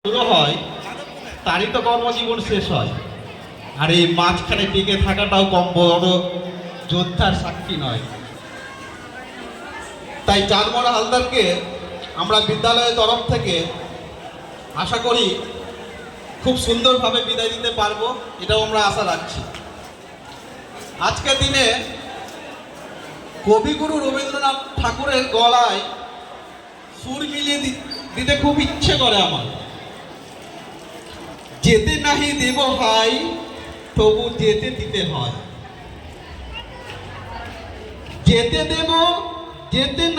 শুরু হয় তারই তো কর্মজীবন শেষ হয়। আর এই মাঝখানে টিকে থাকাটাও কম বড় যোদ্ধার সাক্ষী নয়। তাই চাঁদমোহন হালদারকে আমরা বিদ্যালয়ের তরফ থেকে আশা করি খুব সুন্দরভাবে বিদায় দিতে পারবো, এটাও আমরা আশা রাখছি। আজকের দিনে কবিগুরু রবীন্দ্রনাথ ঠাকুরের গলায় সুর মিলিয়ে দিতে খুব ইচ্ছে করে আমার। যেতে নাহি দেব হাই, তবু যেতে দিতে হয়। যেতে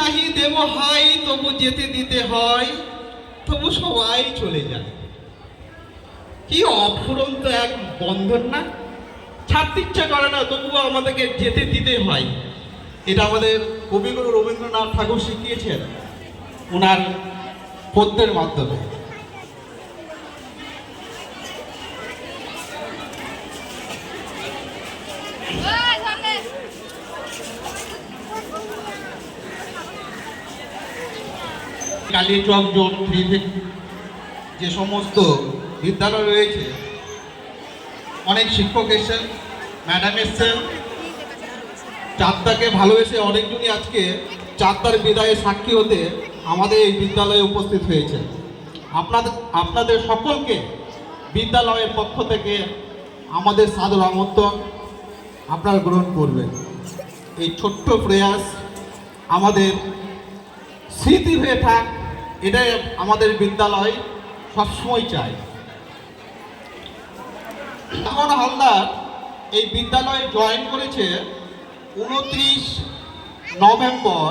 নাহি দেব হাই, তবু যেতে দিতে হয়। তবু সবাই চলে যায়। কি অফুরন্ত এক বন্ধন না? ছাড়তে ইচ্ছা করে না, তবুও আমাদেরকে যেতে দিতে হয়। এটা আমাদের কবিগুরু রবীন্দ্রনাথ ঠাকুর শিখিয়েছেন ওনার পদ্যের মাধ্যমে। কালীচক জোন 3 যে সমস্ত বিদ্যালয় রয়েছে, অনেক শিক্ষক এসেছেন, ম্যাডাম এসেছেন। চাঁদদাকে ভালোবেসে অনেকজনই আজকে চাঁদদার বিদায়ের সাক্ষী হতে আমাদের এই বিদ্যালয়ে উপস্থিত হয়েছে। আপনাদের সকলকে বিদ্যালয়ের পক্ষ থেকে আমাদের সাদর আমন্ত্রণ আপনারা গ্রহণ করবেন। এই ছোট্ট প্রয়াস আমাদের স্মৃতি হয়ে থাক, এটাই আমাদের বিদ্যালয় সবসময় চায়। চাঁদমোহন হালদার এই বিদ্যালয়ে জয়েন করেছে 29 নভেম্বর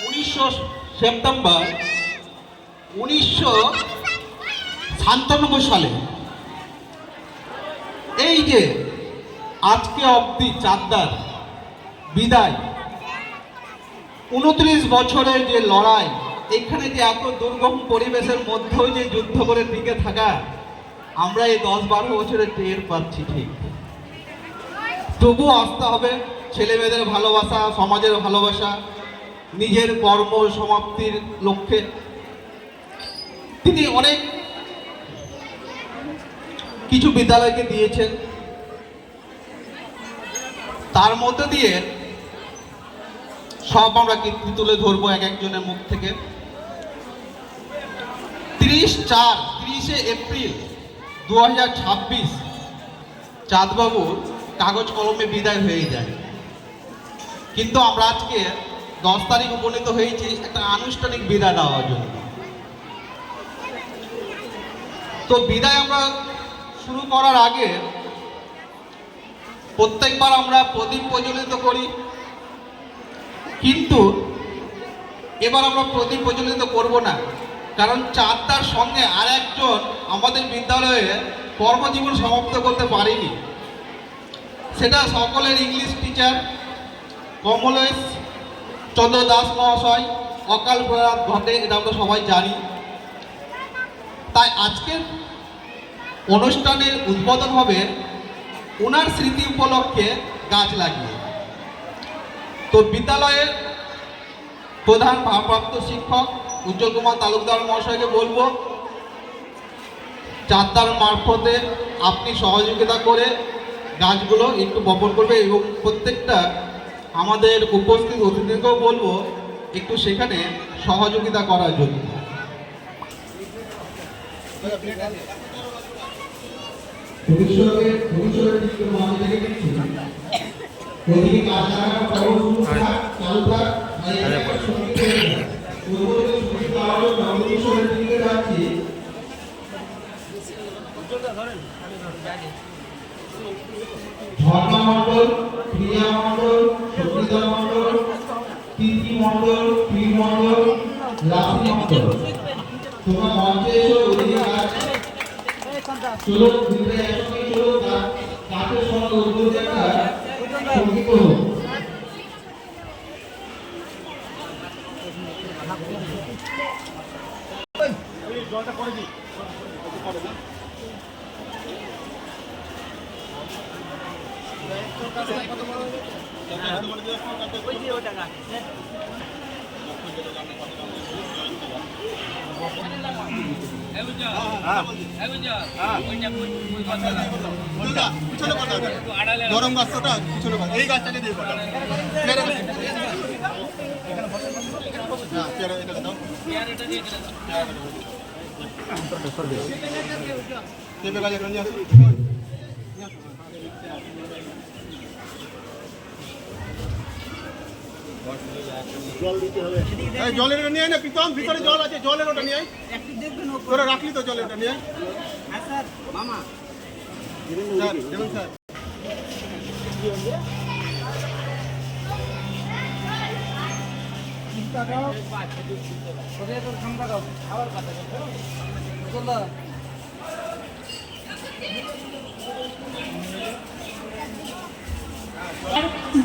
19 সেপ্টেম্বর 1997 সালে। এই যে আজকে অবধি চাঁদদার বিদায়, 29 বছরের যে লড়াই, এখানে যে এত দুর্গম পরিবেশের মধ্যেও যে যুদ্ধ করে টিকে থাকা, আমরা এই 10-12 বছরে টের পাচ্ছি ঠিক। তবুও আসতে হবে। ছেলে মেয়েদের ভালোবাসা, সমাজের ভালোবাসা, নিজের কর্ম সমাপ্তির লক্ষ্যে তিনি অনেক কিছু বিদ্যালয়কে দিয়েছেন। তার মধ্যে দিয়ে সব আমরা কীর্তি তুলে ধরবো এক একজনের মুখ থেকে। 30 এপ্রিল 2026 চাঁদবাবুর কাগজ কলমে বিদায় হয়ে যায়। কিন্তু আমরা আজকে 10 তারিখ উপনীত হয়েছি একটা আনুষ্ঠানিক বিদায় দেওয়ার জন্য। তো বিদায় আমরা শুরু করার আগে প্রত্যেকবার আমরা প্রদীপ প্রজ্বলিত করি, কিন্তু এবার আমরা প্রদীপ প্রজ্বলিত করব না, কারণ চাঁদদার সঙ্গে আর একজন আমাদের বিদ্যালয়ে কর্মজীবন সমাপ্ত করতে পারিনি। সেটা সকলের ইংলিশ টিচার কমলেশ চন্দ্র দাস মহাশয় অকাল প্রয়াত ঘটে, এটা আমরা সবাই জানি। তাই আজকের অনুষ্ঠানের উদ্বোধন হবে ওনার স্মৃতি উপলক্ষে গাছ লাগিয়ে। তো বিদ্যালয়ের প্রধান ভারপ্রাপ্ত শিক্ষক উজ্জ্বল কুমার তালুকদার মহাশয়কে বলবো চাঁদদার মারফতে আপনি সহযোগিতা করে গাছগুলো একটু বপন করবে, এবং প্রত্যেকটা আমাদের উপস্থিত অতিথিকেও বলবো একটু সেখানে সহযোগিতা করার জন্য। ঝর্ণা মন্ডল, প্রিয়া মন্ডল, সঙ্গীতা মন্ডল, তিথি মন্ডল, পি মন্ডল, রাশি মন্ডল, তোমরা মঞ্চে এসো। চলো ঘুরে একসঙ্গে চলো, গাছের সঙ্গে উদ্বোধন একটা সঙ্গীত হোক। জলটা করে দিই। টাকা গরম গাছটা পিছনে এই গাছটাকে দিয়ে জলের নিয়ে আয় না প্রীতম, ভিতরে জল আছে, জলের ওটা নিয়ে আয়। তোরা রাখলি তো জলের ওটা নিয়ে আয়। স্যার মামা দেবেন স্যার।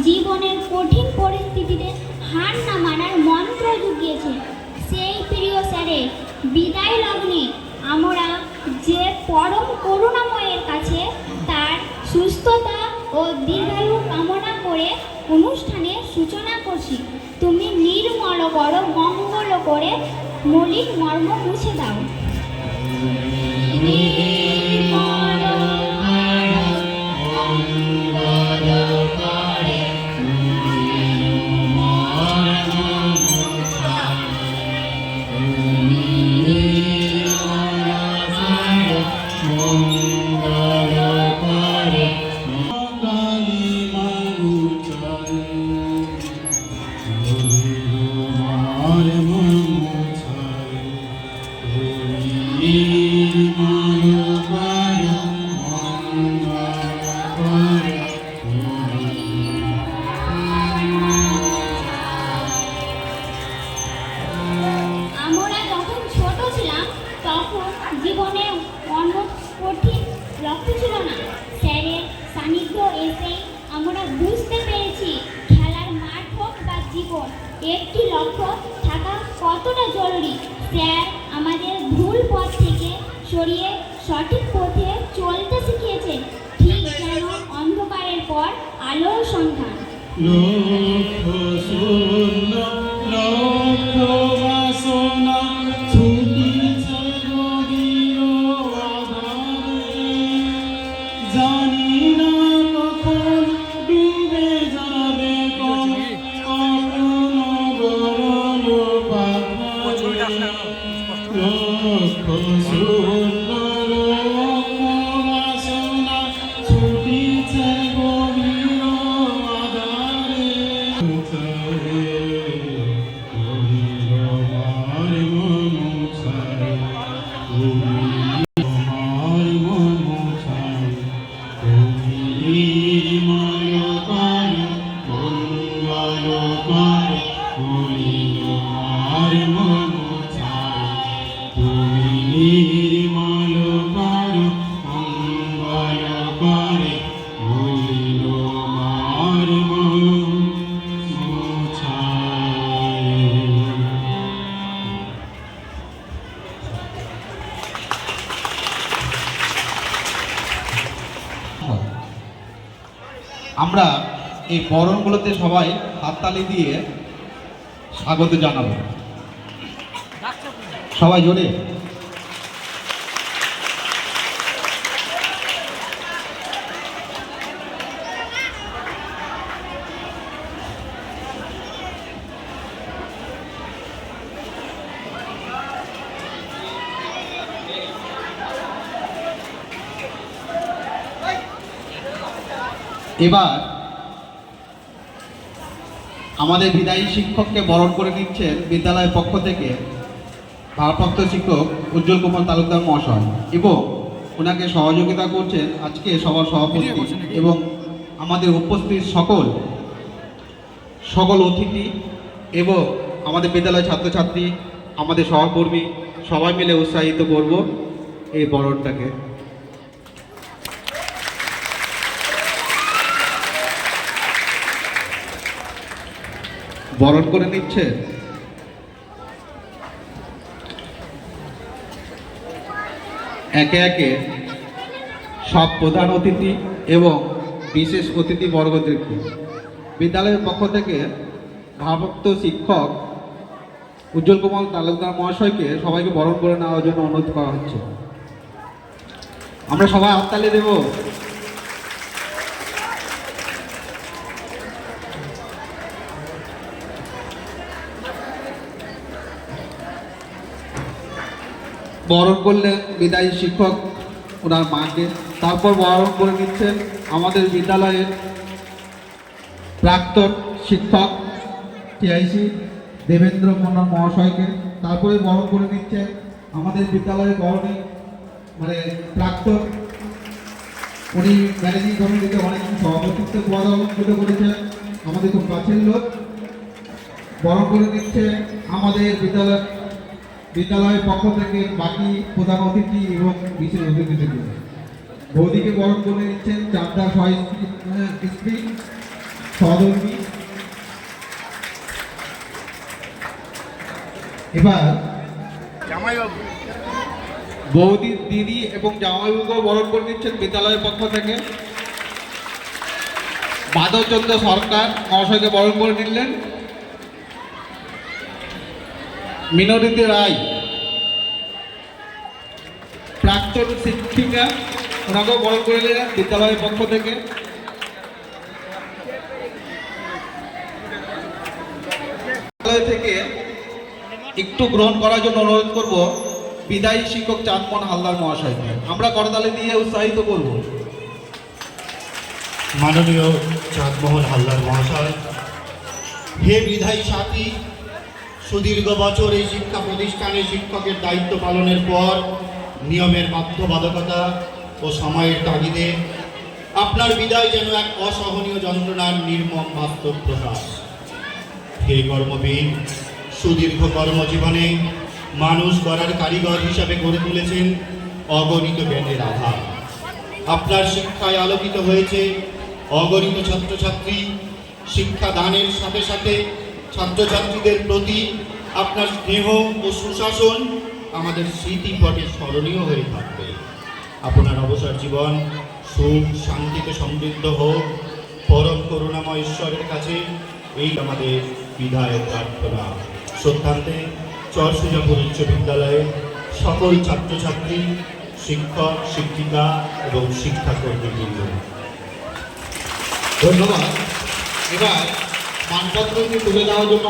জীবনের কঠিন পরিস্থিতিতে হার না মানার মন্ত্র জুগিয়েছে সেই প্রিয় স্যারের বিদায় লগ্নে আমরা যে পরম করুণাময়ের কাছে তার সুস্থতা ও দীর্ঘায়ু কামনা করে অনুষ্ঠানের সূচনা করছি। তুমি নির্মল বড় মঙ্গল করে মৌলিক মর্ম মুছে দাও। জীবনে অনেক কঠিন লক্ষ্য ছিল না, স্যারের সান্নিধ্য এসেই আমরা বুঝতে পেরেছি খেলার মাঠ হোক বা জীবন একটি লক্ষ্য থাকা কতটা জরুরি। স্যার আমাদের ভুল পথ থেকে সরিয়ে সঠিক পথে চলতে শিখিয়েছেন, ঠিক যেন অন্ধকারের পর আলোর সন্ধান। আমরা এই বরণগুলোতে সবাই হাততালি দিয়ে স্বাগত জানাবো, সবাই জোরে। এবার আমাদের বিদায়ী শিক্ষককে বরণ করে নিচ্ছেন বিদ্যালয়ের পক্ষ থেকে ভারপ্রাপ্ত শিক্ষক উজ্জ্বল কুমার তালুকদার মহাশয়, এবং ওনাকে সহযোগিতা করছেন আজকে সবার সভাপতি এবং আমাদের উপস্থিত সকল অতিথি এবং আমাদের বিদ্যালয়ের ছাত্রছাত্রী, আমাদের সহকর্মী, সবাই মিলে উৎসাহিত করব এই বরণটাকে। বরণ করে নিচ্ছে একে একে সব প্রধান অতিথি এবং বিশেষ অতিথি বর্গদেরকে। বিদ্যালয়ের পক্ষ থেকে ভারপ্রাপ্ত শিক্ষক উজ্জ্বল কুমার তালুকদার মহাশয়কে সবাইকে বরণ করে নেওয়ার জন্য অনুরোধ করা হচ্ছে। আমরা সবাই হাততালি দেব। বরণ করলেন বিদায়ী শিক্ষক ওনার মাকে, তারপর বরণ করে নিচ্ছেন আমাদের বিদ্যালয়ের প্রাক্তন শিক্ষক টিআইসি দেবেন্দ্র মন্ডল মহাশয়কে, তারপরে বরণ করে নিচ্ছেন আমাদের বিদ্যালয়ের গৌরী প্রাক্তন, উনি ম্যানেজিং কমিটিতে অনেকদিন সভাপতিত্ব পদ অলঙ্কৃত করেছেন, আমাদের খুব কাছের লোক। বরণ করে নিচ্ছে আমাদের বিদ্যালয়ের পক্ষ থেকে বাকি প্রধান অতিথি এবং বিশেষ অতিথিদের। বৌদিকে বরণ করে নিচ্ছেন চাঁদা স্ত্রী সহধর্মী। এবার বৌদি, দিদি এবং জামাইবাবুকেও বরণ করে নিচ্ছেন বিদ্যালয়ের পক্ষ থেকে। মাধবচন্দ্র সরকার মহাশয়কে বরণ করে নিলেন। মিনতি রায় প্রাক্তন শিক্ষিকা, ওনাকেও বরণ করে নিলেন বিদ্যালয়ের পক্ষ থেকে। বিদ্যালয় থেকে একটু গ্রহণ করার জন্য অনুরোধ করব বিদায়ী শিক্ষক চাঁদমোহন হালদার মহাশয়কে। আমরা করতালি দিয়ে উৎসাহিত করব। মাননীয় চাঁদমোহন হালদার মহাশয়, হে বিদায়ী সাথী, সুদীর্ঘ বছর এই শিক্ষা প্রতিষ্ঠানে শিক্ষকের দায়িত্ব পালনের পর নিয়মের বাধ্যবাধকতা ও সময়ের তাগিদে আপনার বিদায় যেন এক অসহনীয় যন্ত্রণার নির্মম বাস্তব প্রকাশ। হে কর্মবীর, সুদীর্ঘ কর্মজীবনে মানুষ গড়ার কারিগর হিসাবে গড়ে তুলেছেন অগণিত জ্ঞানের আধার। আপনার শিক্ষায় আলোকিত হয়েছে অগণিত ছাত্রছাত্রী। শিক্ষা দানের সাথে সাথে ছাত্রছাত্রীদের প্রতি আপনার স্নেহ ও সুশাসন আমাদের স্মৃতিপটে স্মরণীয় হয়ে থাকবে। আপনার অবসর জীবন সুখ শান্তিতে সমৃদ্ধ হোক, পরম করুণাময় ঈশ্বরের কাছে এই আমাদের বিদায় প্রার্থনা। শ্রদ্ধান্তে চরসুজাপুর উচ্চ বিদ্যালয়ের সকল ছাত্রছাত্রী, শিক্ষক শিক্ষিকা এবং শিক্ষাকর্মীবৃন্দ। ধন্যবাদ। এবার মানপত্রটি তুলে দেওয়ার জন্য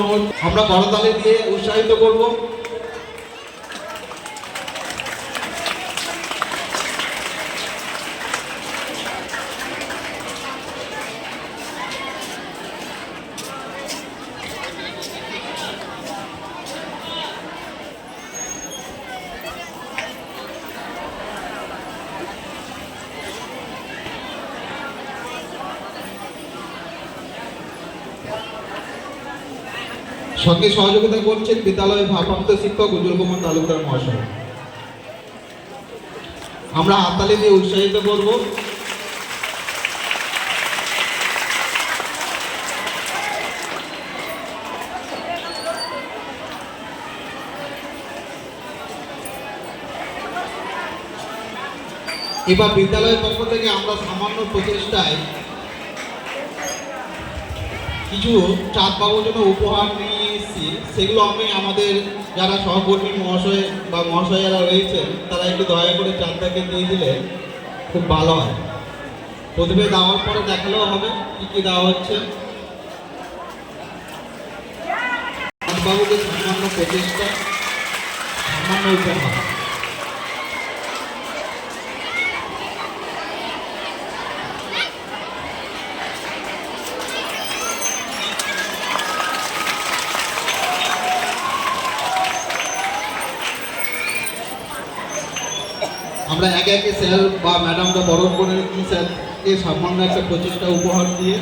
আমরা করতালি দিয়ে উৎসাহিত করব। সঙ্গে সহযোগিতা করছেন বিদ্যালয়ের ভারপ্রাপ্ত শিক্ষক উজ্জ্বল কুমার তালুকদার মহাশয়। আমরা হাততালি দিয়ে উৎসাহিত করব। এবার বিদ্যালয়ের পক্ষ থেকে আমরা সামান্য প্রচেষ্টায় কিছু চাঁদবাবুর জন্য উপহার নিয়ে এসেছি। সেগুলো আমি আমাদের যারা সহকর্মী মহাশয় বা মহাশয়েরা রয়েছেন তারা একটু দয়া করে চাঁদটাকে দিয়ে দিলে খুব ভালো হয়। প্রথমে দেওয়ার পরে দেখালেও হবে কী কী দেওয়া হচ্ছে। চাঁদবাবুকে সামান্য প্রচেষ্টা, সামান্য উপহার। আমরা একে একে স্যার বা ম্যাডামরা বরণ করে নিচ্ছি স্যারকে সামান্য একটা প্রচেষ্টা উপহার দিয়ে।